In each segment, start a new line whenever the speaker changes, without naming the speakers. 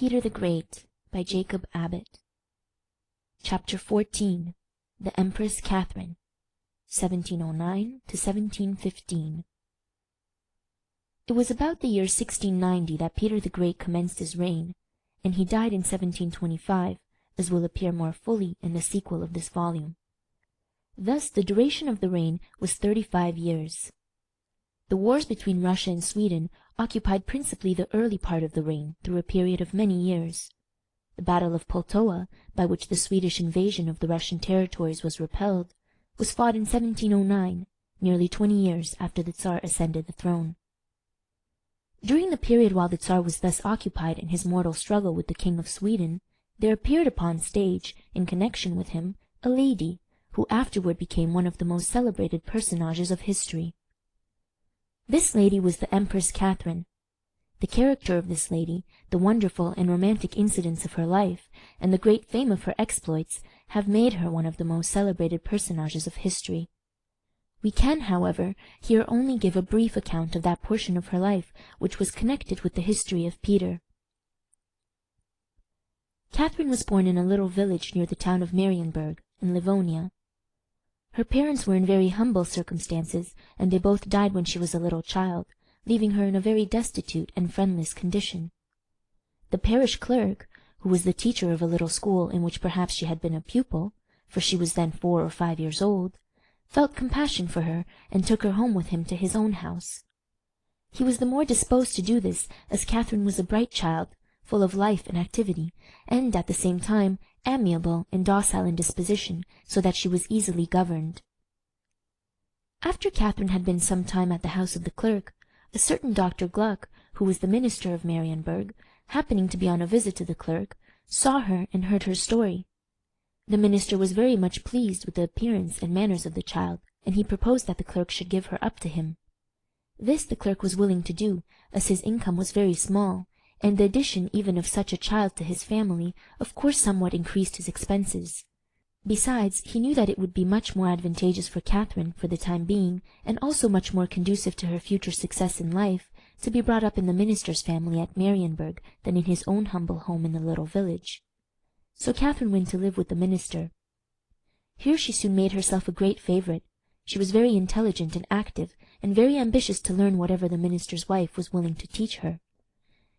Peter the Great by Jacob Abbott. Chapter 14. The Empress Catherine, 1709 to 1715. It was about the year 1690 that Peter the Great commenced his reign, and he died in 1725, as will appear more fully in the sequel of this volume. Thus the duration of the reign was 35 years. The wars between Russia and Sweden occupied principally the early part of the reign through a period of many years. The Battle of Pultowa, by which the Swedish invasion of the Russian territories was repelled, was fought in 1709, nearly 20 years after the Tsar ascended the throne. During the period while the Tsar was thus occupied in his mortal struggle with the King of Sweden, there appeared upon stage, in connection with him, a lady, who afterward became one of the most celebrated personages of history. This lady was the Empress Catherine. The character of this lady, the wonderful and romantic incidents of her life, and the great fame of her exploits have made her one of the most celebrated personages of history. We can, however, here only give a brief account of that portion of her life which was connected with the history of Peter. Catherine was born in a little village near the town of Marienburg, in Livonia. Her parents were in very humble circumstances, and they both died when she was a little child, leaving her in a very destitute and friendless condition. The parish clerk, who was the teacher of a little school in which perhaps she had been a pupil, for she was then 4 or 5 years old, felt compassion for her and took her home with him to his own house. He was the more disposed to do this as Catherine was a bright child, full of life and activity, and at the same time amiable and docile in disposition, so that she was easily governed. After Catherine had been some time at the house of the clerk, a certain Dr. Gluck, who was the minister of Marienburg, happening to be on a visit to the clerk, saw her and heard her story. The minister was very much pleased with the appearance and manners of the child, and he proposed that the clerk should give her up to him. This the clerk was willing to do, as his income was very small, and the addition even of such a child to his family of course somewhat increased his expenses. Besides, he knew that it would be much more advantageous for Catherine, for the time being, and also much more conducive to her future success in life, to be brought up in the minister's family at Marienburg than in his own humble home in the little village. So Catherine went to live with the minister. Here she soon made herself a great favourite. She was very intelligent and active, and very ambitious to learn whatever the minister's wife was willing to teach her.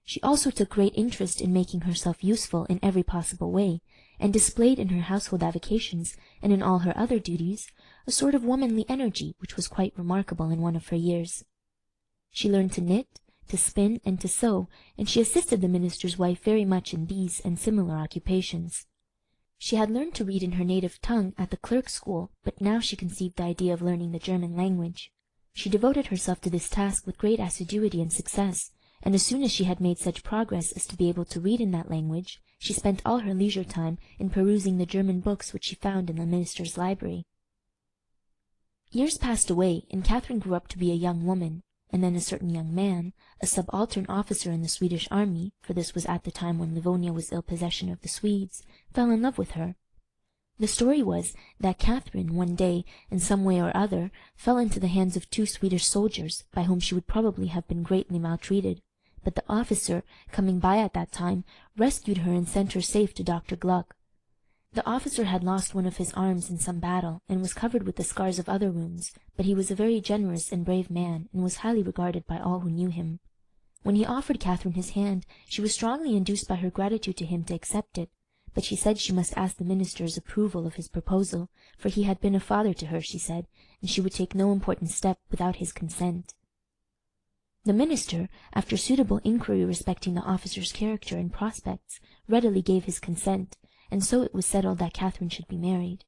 She also took great interest in making herself useful in every possible way, and displayed in her household avocations, and in all her other duties, a sort of womanly energy which was quite remarkable in one of her years. She learned to knit, to spin, and to sew, and she assisted the minister's wife very much in these and similar occupations. She had learned to read in her native tongue at the clerk's school, but now she conceived the idea of learning the German language. She devoted herself to this task with great assiduity and success, and as soon as she had made such progress as to be able to read in that language, she spent all her leisure time in perusing the German books which she found in the minister's library. Years passed away, and Catherine grew up to be a young woman, and then a certain young man, a subaltern officer in the Swedish army, for this was at the time when Livonia was ill possession of the Swedes, fell in love with her. The story was that Catherine, one day, in some way or other, fell into the hands of 2 Swedish soldiers, by whom she would probably have been greatly maltreated. But the officer, coming by at that time, rescued her and sent her safe to Dr. Gluck. The officer had lost one of his arms in some battle, and was covered with the scars of other wounds, but he was a very generous and brave man, and was highly regarded by all who knew him. When he offered Catherine his hand, she was strongly induced by her gratitude to him to accept it, but she said she must ask the minister's approval of his proposal, for he had been a father to her, she said, and she would take no important step without his consent. The minister, after suitable inquiry respecting the officer's character and prospects, readily gave his consent, and so it was settled that Catherine should be married.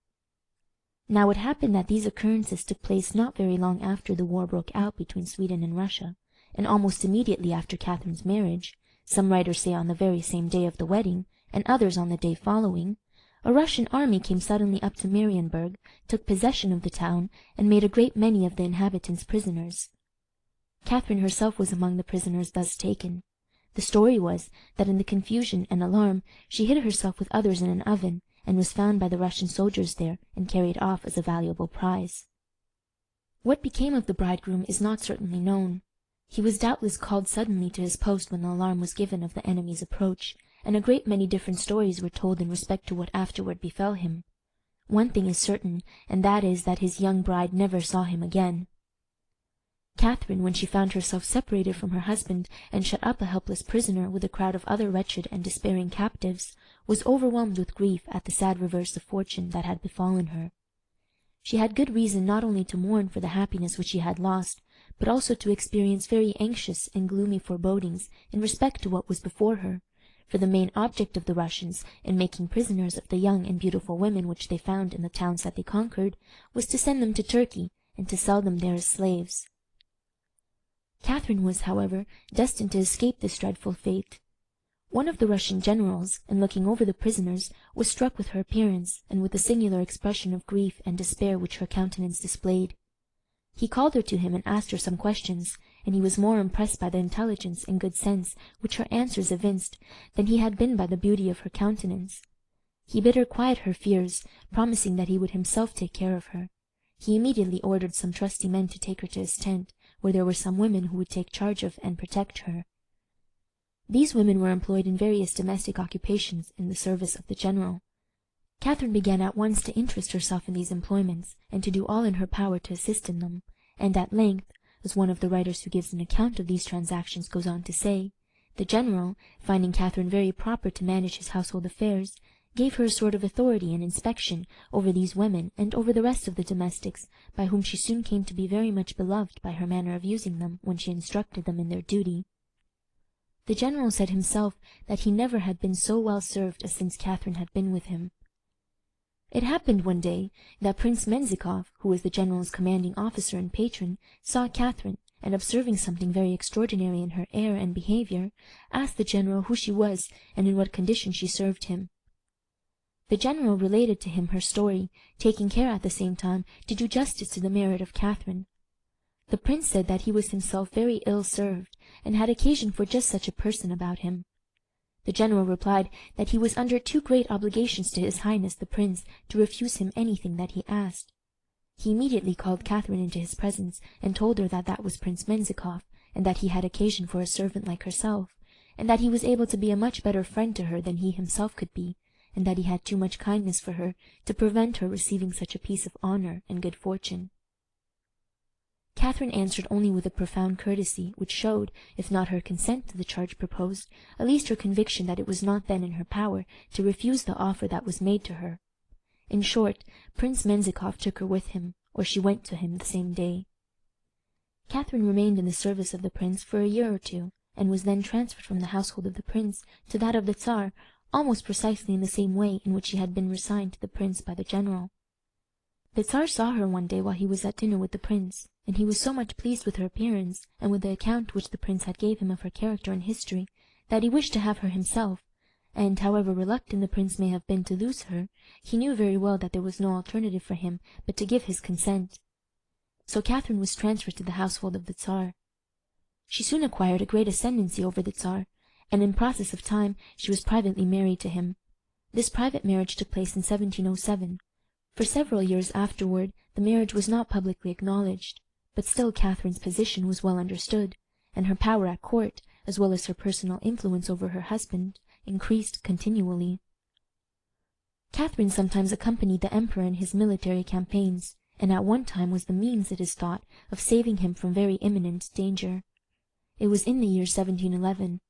Now it happened that these occurrences took place not very long after the war broke out between Sweden and Russia, and almost immediately after Catherine's marriage, some writers say on the very same day of the wedding, and others on the day following, a Russian army came suddenly up to Marienburg, took possession of the town, and made a great many of the inhabitants prisoners. Catherine herself was among the prisoners thus taken. The story was that in the confusion and alarm she hid herself with others in an oven, and was found by the Russian soldiers there and carried off as a valuable prize. What became of the bridegroom is not certainly known. He was doubtless called suddenly to his post when the alarm was given of the enemy's approach, and a great many different stories were told in respect to what afterward befell him. One thing is certain, and that is that his young bride never saw him again. Catherine, when she found herself separated from her husband and shut up a helpless prisoner with a crowd of other wretched and despairing captives, was overwhelmed with grief at the sad reverse of fortune that had befallen her. She had good reason not only to mourn for the happiness which she had lost, but also to experience very anxious and gloomy forebodings in respect to what was before her, for the main object of the Russians, in making prisoners of the young and beautiful women which they found in the towns that they conquered, was to send them to Turkey, and to sell them there as slaves. Catherine was, however, destined to escape this dreadful fate. One of the Russian generals, in looking over the prisoners, was struck with her appearance, and with the singular expression of grief and despair which her countenance displayed. He called her to him and asked her some questions, and he was more impressed by the intelligence and good sense which her answers evinced than he had been by the beauty of her countenance. He bid her quiet her fears, promising that he would himself take care of her. He immediately ordered some trusty men to take her to his tent, where there were some women who would take charge of and protect her. These women were employed in various domestic occupations in the service of the general. Catherine began at once to interest herself in these employments, and to do all in her power to assist in them, and at length, as one of the writers who gives an account of these transactions goes on to say, the general, finding Catherine very proper to manage his household affairs, gave her a sort of authority and inspection over these women and over the rest of the domestics, by whom she soon came to be very much beloved by her manner of using them when she instructed them in their duty. The general said himself that he never had been so well served as since Catherine had been with him. It happened one day that Prince Menzikoff, who was the general's commanding officer and patron, saw Catherine, and observing something very extraordinary in her air and behaviour, asked the general who she was and in what condition she served him. The general related to him her story, taking care at the same time to do justice to the merit of Catherine. The prince said that he was himself very ill served, and had occasion for just such a person about him. The general replied that he was under too great obligations to his highness the prince to refuse him anything that he asked. He immediately called Catherine into his presence, and told her that that was Prince Menzikoff, and that he had occasion for a servant like herself, and that he was able to be a much better friend to her than he himself could be, and that he had too much kindness for her to prevent her receiving such a piece of honour and good fortune. Catherine answered only with a profound courtesy, which showed, if not her consent to the charge proposed, at least her conviction that it was not then in her power to refuse the offer that was made to her. In short, Prince Menzikoff took her with him, or she went to him the same day. Catherine remained in the service of the prince for a year or two, and was then transferred from the household of the prince to that of the Tsar, almost precisely in the same way in which she had been resigned to the prince by the general. The Tsar saw her one day while he was at dinner with the prince, and he was so much pleased with her appearance, and with the account which the prince had gave him of her character and history, that he wished to have her himself, and, however reluctant the prince may have been to lose her, he knew very well that there was no alternative for him but to give his consent. So Catherine was transferred to the household of the Tsar. She soon acquired a great ascendancy over the Tsar, and in process of time she was privately married to him. This private marriage took place in 1707. For several years afterward the marriage was not publicly acknowledged, but still Catherine's position was well understood, and her power at court, as well as her personal influence over her husband, increased continually. Catherine sometimes accompanied the emperor in his military campaigns, and at one time was the means, it is thought, of saving him from very imminent danger. It was in the year 1711.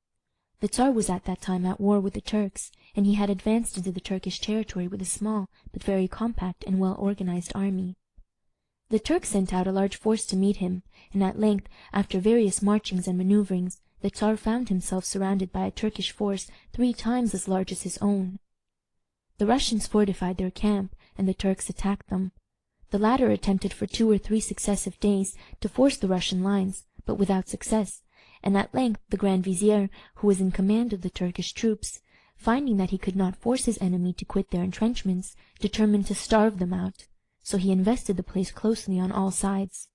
The Tsar was at that time at war with the Turks, and he had advanced into the Turkish territory with a small but very compact and well-organized army. The Turks sent out a large force to meet him, and at length, after various marchings and manoeuvrings, the Tsar found himself surrounded by a Turkish force 3 times as large as his own. The Russians fortified their camp, and the Turks attacked them. The latter attempted for 2 or 3 successive days to force the Russian lines, but without success, and at length the Grand Vizier, who was in command of the Turkish troops, finding that he could not force his enemy to quit their entrenchments, determined to starve them out, so he invested the place closely on all sides.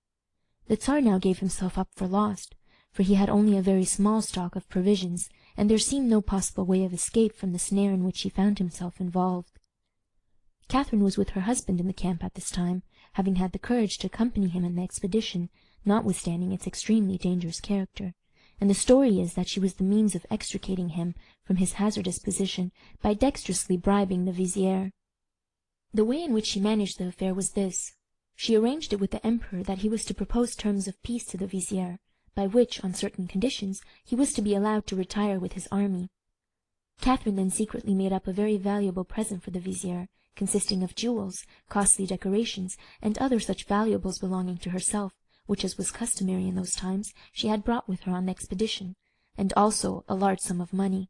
The Tsar now gave himself up for lost, for he had only a very small stock of provisions, and there seemed no possible way of escape from the snare in which he found himself involved. Catherine was with her husband in the camp at this time, having had the courage to accompany him in the expedition, notwithstanding its extremely dangerous character, and the story is that she was the means of extricating him from his hazardous position by dexterously bribing the vizier. The way in which she managed the affair was this. She arranged it with the emperor that he was to propose terms of peace to the vizier, by which, on certain conditions, he was to be allowed to retire with his army. Catherine then secretly made up a very valuable present for the vizier, consisting of jewels, costly decorations, and other such valuables belonging to herself, which, as was customary in those times, she had brought with her on the expedition, and also a large sum of money.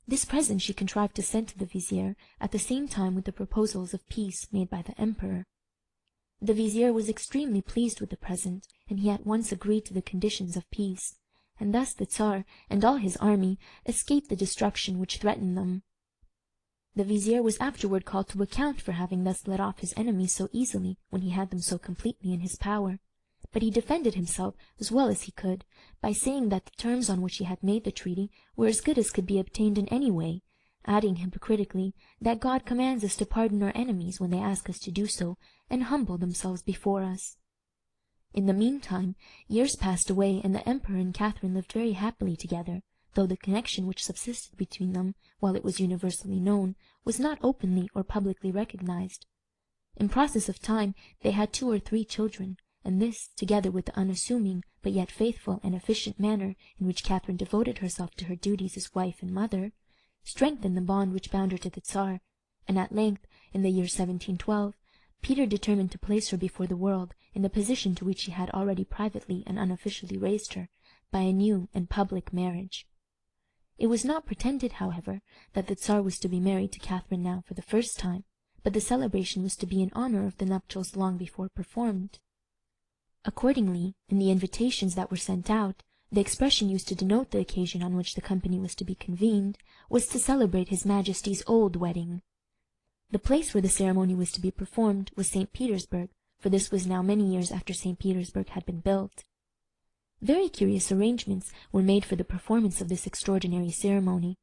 This present she contrived to send to the vizier at the same time with the proposals of peace made by the emperor. The vizier was extremely pleased with the present, and he at once agreed to the conditions of peace, and thus the Tsar and all his army escaped the destruction which threatened them. The vizier was afterward called to account for having thus let off his enemies so easily when he had them so completely in his power, but he defended himself as well as he could by saying that the terms on which he had made the treaty were as good as could be obtained in any way, adding hypocritically that God commands us to pardon our enemies when they ask us to do so, and humble themselves before us. In the meantime, years passed away, and the emperor and Catherine lived very happily together, though the connection which subsisted between them, while it was universally known, was not openly or publicly recognized. In process of time they had 2 or 3 children, and this, together with the unassuming but yet faithful and efficient manner in which Catherine devoted herself to her duties as wife and mother, strengthened the bond which bound her to the Tsar, and at length, in the year 1712, Peter determined to place her before the world in the position to which he had already privately and unofficially raised her, by a new and public marriage. It was not pretended, however, that the Tsar was to be married to Catherine now for the first time, but the celebration was to be in honor of the nuptials long before performed. Accordingly, in the invitations that were sent out, the expression used to denote the occasion on which the company was to be convened was to celebrate His Majesty's old wedding. The place where the ceremony was to be performed was St. Petersburg, for this was now many years after St. Petersburg had been built. Very curious arrangements were made for the performance of this extraordinary ceremony.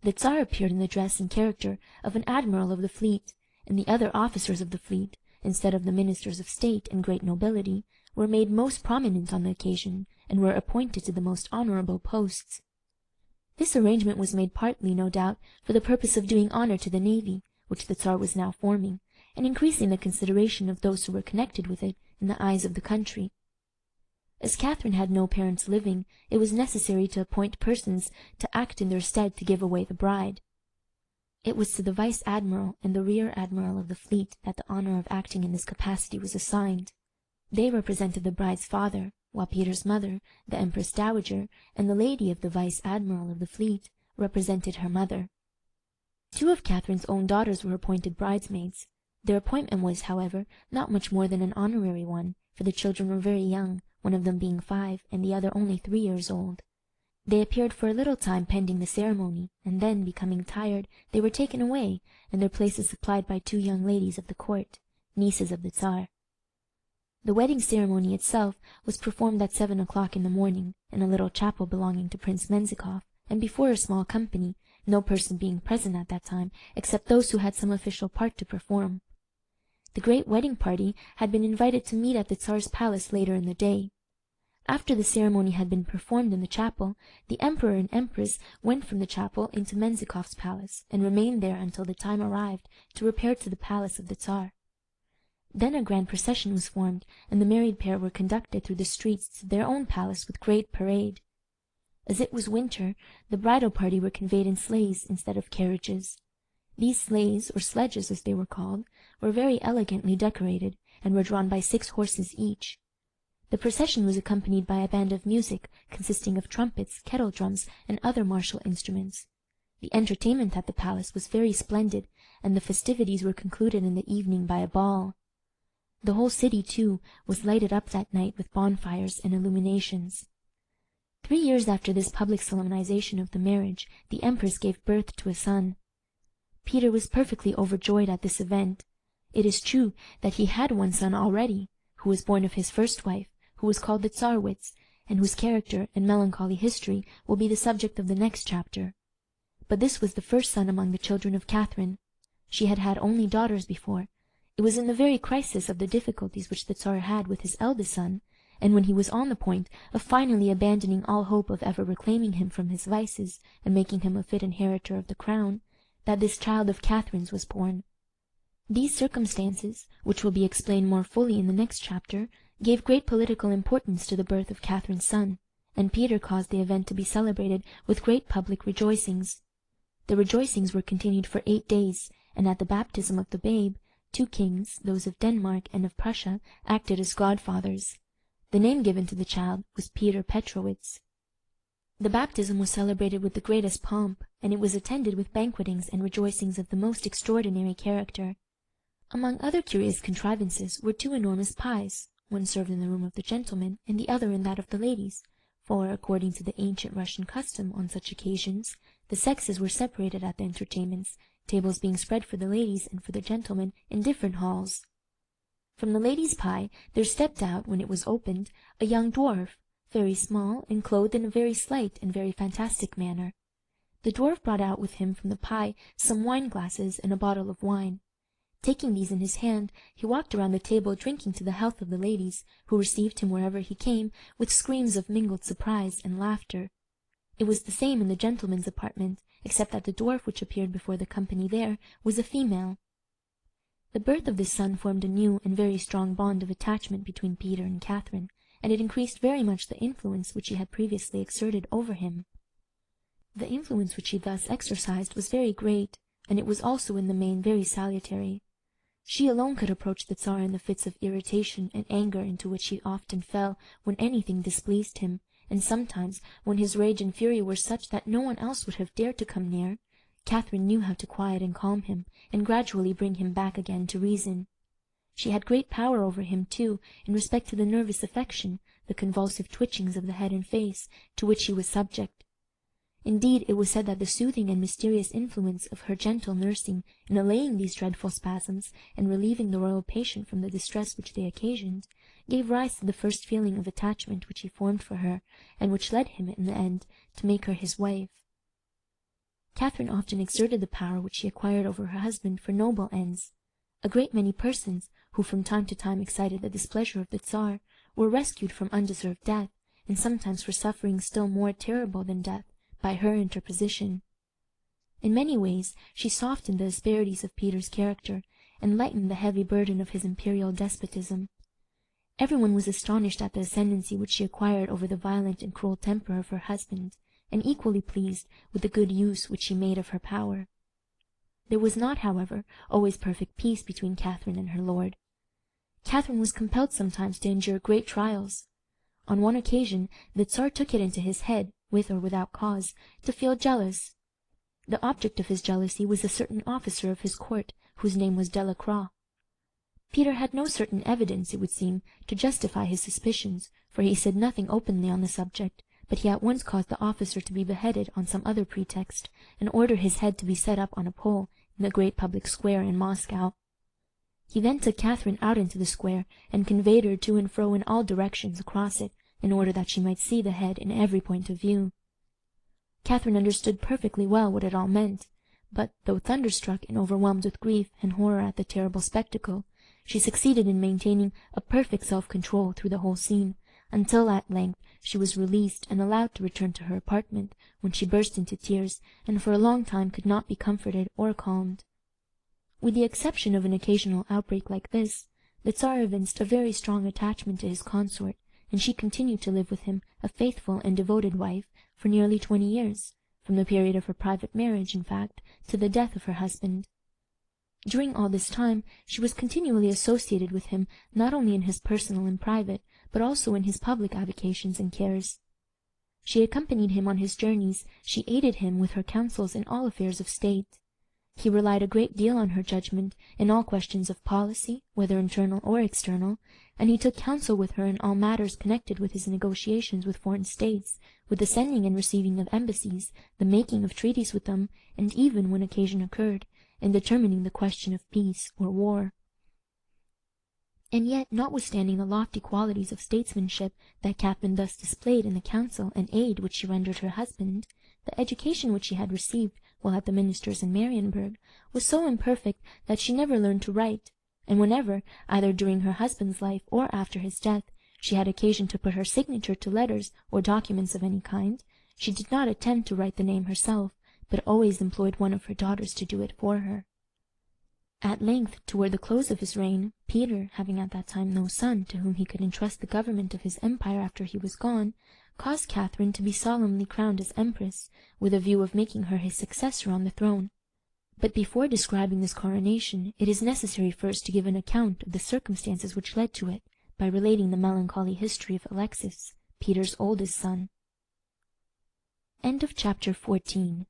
The Tsar appeared in the dress and character of an admiral of the fleet, and the other officers of the fleet, instead of the ministers of state and great nobility, were made most prominent on the occasion, and were appointed to the most honorable posts. This arrangement was made partly, no doubt, for the purpose of doing honor to the navy, which the Tsar was now forming, and increasing the consideration of those who were connected with it in the eyes of the country. As Catherine had no parents living, it was necessary to appoint persons to act in their stead to give away the bride. It was to the vice-admiral and the rear-admiral of the fleet that the honor of acting in this capacity was assigned. They represented the bride's father, while Peter's mother, the Empress Dowager, and the lady of the vice-admiral of the fleet, represented her mother. 2 of Catherine's own daughters were appointed bridesmaids. Their appointment was, however, not much more than an honorary one, for the children were very young, one of them being 5 and the other only 3 years old. They appeared for a little time pending the ceremony, and then, becoming tired, they were taken away, and their places supplied by 2 young ladies of the court, nieces of the Tsar. The wedding ceremony itself was performed at 7 o'clock in the morning, in a little chapel belonging to Prince Menzikoff, and before a small company, no person being present at that time except those who had some official part to perform. The great wedding party had been invited to meet at the Tsar's palace later in the day. After the ceremony had been performed in the chapel, the emperor and empress went from the chapel into Menzikoff's palace, and remained there until the time arrived to repair to the palace of the Tsar. Then a grand procession was formed, and the married pair were conducted through the streets to their own palace with great parade. As it was winter, the bridal party were conveyed in sleighs instead of carriages. These sleighs, or sledges as they were called, were very elegantly decorated, and were drawn by 6 horses each. The procession was accompanied by a band of music consisting of trumpets, kettle drums, and other martial instruments. The entertainment at the palace was very splendid, and the festivities were concluded in the evening by a ball. The whole city, too, was lighted up that night with bonfires and illuminations. 3 years after this public solemnization of the marriage, the empress gave birth to a son. Peter was perfectly overjoyed at this event. It is true that he had one son already, who was born of his first wife, who was called the Tsarewitz, and whose character and melancholy history will be the subject of the next chapter. But this was the first son among the children of Catherine. She had had only daughters before. It was in the very crisis of the difficulties which the Tsar had with his eldest son, and when he was on the point of finally abandoning all hope of ever reclaiming him from his vices and making him a fit inheritor of the crown, that this child of Catherine's was born. These circumstances, which will be explained more fully in the next chapter, gave great political importance to the birth of Catherine's son, and Peter caused the event to be celebrated with great public rejoicings. The rejoicings were continued for 8 days, and at the baptism of the babe, 2 kings, those of Denmark and of Prussia, acted as godfathers. The name given to the child was Peter Petrovitz. The baptism was celebrated with the greatest pomp, and it was attended with banquetings and rejoicings of the most extraordinary character. Among other curious contrivances were 2 enormous pies, one served in the room of the gentlemen and the other in that of the ladies, for, according to the ancient Russian custom on such occasions, the sexes were separated at the entertainments, tables being spread for the ladies and for the gentlemen in different halls. From the ladies' pie there stepped out, when it was opened, a young dwarf, very small, and clothed in a very slight and very fantastic manner. The dwarf brought out with him from the pie some wine-glasses and a bottle of wine. Taking these in his hand, he walked around the table drinking to the health of the ladies, who received him wherever he came with screams of mingled surprise and laughter. It was the same in the gentlemen's apartment, except that the dwarf which appeared before the company there was a female. The birth of this son formed a new and very strong bond of attachment between Peter and Catherine, and it increased very much the influence which she had previously exerted over him. The influence which she thus exercised was very great, and it was also in the main very salutary. She alone could approach the Tsar in the fits of irritation and anger into which he often fell when anything displeased him, and sometimes, when his rage and fury were such that no one else would have dared to come near, Catherine knew how to quiet and calm him, and gradually bring him back again to reason. She had great power over him, too, in respect to the nervous affection, the convulsive twitchings of the head and face, to which he was subject. Indeed, it was said that the soothing and mysterious influence of her gentle nursing in allaying these dreadful spasms, and relieving the royal patient from the distress which they occasioned, gave rise to the first feeling of attachment which he formed for her, and which led him, in the end, to make her his wife. Catherine often exerted the power which she acquired over her husband for noble ends. A great many persons, who from time to time excited the displeasure of the Tsar, were rescued from undeserved death, and sometimes for sufferings still more terrible than death, by her interposition. In many ways she softened the asperities of Peter's character, and lightened the heavy burden of his imperial despotism. Everyone was astonished at the ascendancy which she acquired over the violent and cruel temper of her husband, and equally pleased with the good use which she made of her power. There was not, however, always perfect peace between Catherine and her lord. Catherine was compelled sometimes to endure great trials. On one occasion the Tsar took it into his head, with or without cause, to feel jealous. The object of his jealousy was a certain officer of his court, whose name was Delacroix. Peter had no certain evidence, it would seem, to justify his suspicions, for he said nothing openly on the subject, but he at once caused the officer to be beheaded on some other pretext, and ordered his head to be set up on a pole in the great public square in Moscow. He then took Catherine out into the square, and conveyed her to and fro in all directions across it, in order that she might see the head in every point of view. Catherine understood perfectly well what it all meant, but, though thunderstruck and overwhelmed with grief and horror at the terrible spectacle, she succeeded in maintaining a perfect self-control through the whole scene, until at length she was released and allowed to return to her apartment, when she burst into tears, and for a long time could not be comforted or calmed. With the exception of an occasional outbreak like this, the Tsar evinced a very strong attachment to his consort, and she continued to live with him, a faithful and devoted wife, for nearly 20 years, from the period of her private marriage, in fact, to the death of her husband. During all this time she was continually associated with him, not only in his personal and private, but also in his public avocations and cares. She accompanied him on his journeys, she aided him with her counsels in all affairs of state. He relied a great deal on her judgment in all questions of policy, whether internal or external, and he took counsel with her in all matters connected with his negotiations with foreign states, with the sending and receiving of embassies, the making of treaties with them, and even, when occasion occurred, in determining the question of peace or war. And yet, notwithstanding the lofty qualities of statesmanship that Catherine thus displayed in the counsel and aid which she rendered her husband, the education which she had received while at the minister's in Marienburg was so imperfect that she never learned to write, and whenever, either during her husband's life or after his death, she had occasion to put her signature to letters or documents of any kind, she did not attempt to write the name herself, but always employed one of her daughters to do it for her. At length, toward the close of his reign, Peter, having at that time no son to whom he could entrust the government of his empire after he was gone, caused Catherine to be solemnly crowned as empress, with a view of making her his successor on the throne. But before describing this coronation, it is necessary first to give an account of the circumstances which led to it, by relating the melancholy history of Alexis, Peter's oldest son. End of chapter 14.